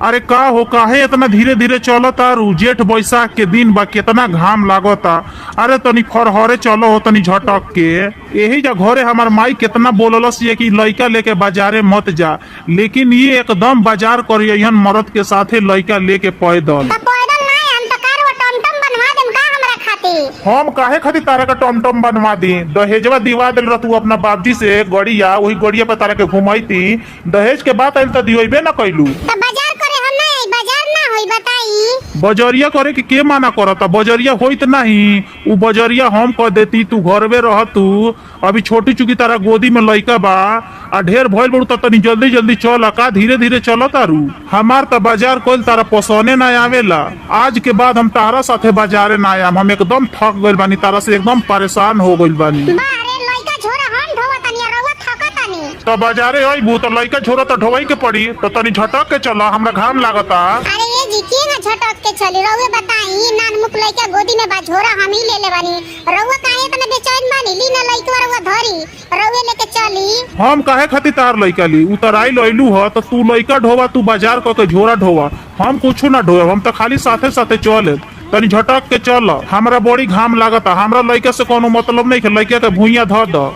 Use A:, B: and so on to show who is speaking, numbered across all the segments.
A: अरे का हो काहे इतना धीरे धीरे चलो तारू? जेठ बैसाख के दिन बा, कितना घाम लागता। अरे तनी फरहरे चलो हो, तनी झटक के। यही जा घरे हमार माई कितना बोललस ये कि लइका लेके बाजारे मत जा, लेकिन ये एकदम बाजार करियन मरद के साथे लइका लेके पैदल। हम काहे खातिर तारा का टमटम बनवा दी? दहेजवा दिवा दिल रह तू अपना बाबजी से गड़िया, वही गड़िया पे तारा के घुमाई थी। दहेज के बात आइल तो दियोबे ना कैलू। बजरिया करे के माना करता? बजरिया होइत नहीं, उ बजरिया हम कह देती, तू घर में रह। तू अभी छोटी चुकी तारा गोदी में लइका बा आ ढेर भइल बड़ू, तनी जल्दी जल्दी चल। का धीरे धीरे चलो तारू? हमार तो बाजार कोल तारा पसंदे ना आवेला। आज के बाद हम तारा साथे बाजारे ना आम। हम एकदम थक गइल बानी, तारा से एकदम परेशान हो गइल बानी। तो बाजारे अइबू तो लइका झोरा तो ढोवई के पड़ी, तो तनी झटक के चलो, हमरा घाम लागता।
B: अरे ये जी के ना झटक के चली रहुए बताई, नान मुक लइका गोदी में बा, झोरा हम ही ले ले बानी। रहुए काहे इतना बेचैन बानी? ली ना लइका रहुए धरी, रहुए लेके चली।
A: हम काहे खातिर तार लइका ली? उतराई लइलू ह तो तू लइका ढोवा, तू बाजार क के झोरा ढोवा। हम कुछ ना ढोए, हम तो खाली साथे साथे चले। तनी झटक के चल, हमरा बड़ी घाम लागता। हमरा लइका से कोनो मतलब नहीं है, लइका के भुइया ध द।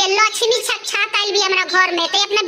B: लक्ष्मी छात आइल भी हमरा घर में, तो अपना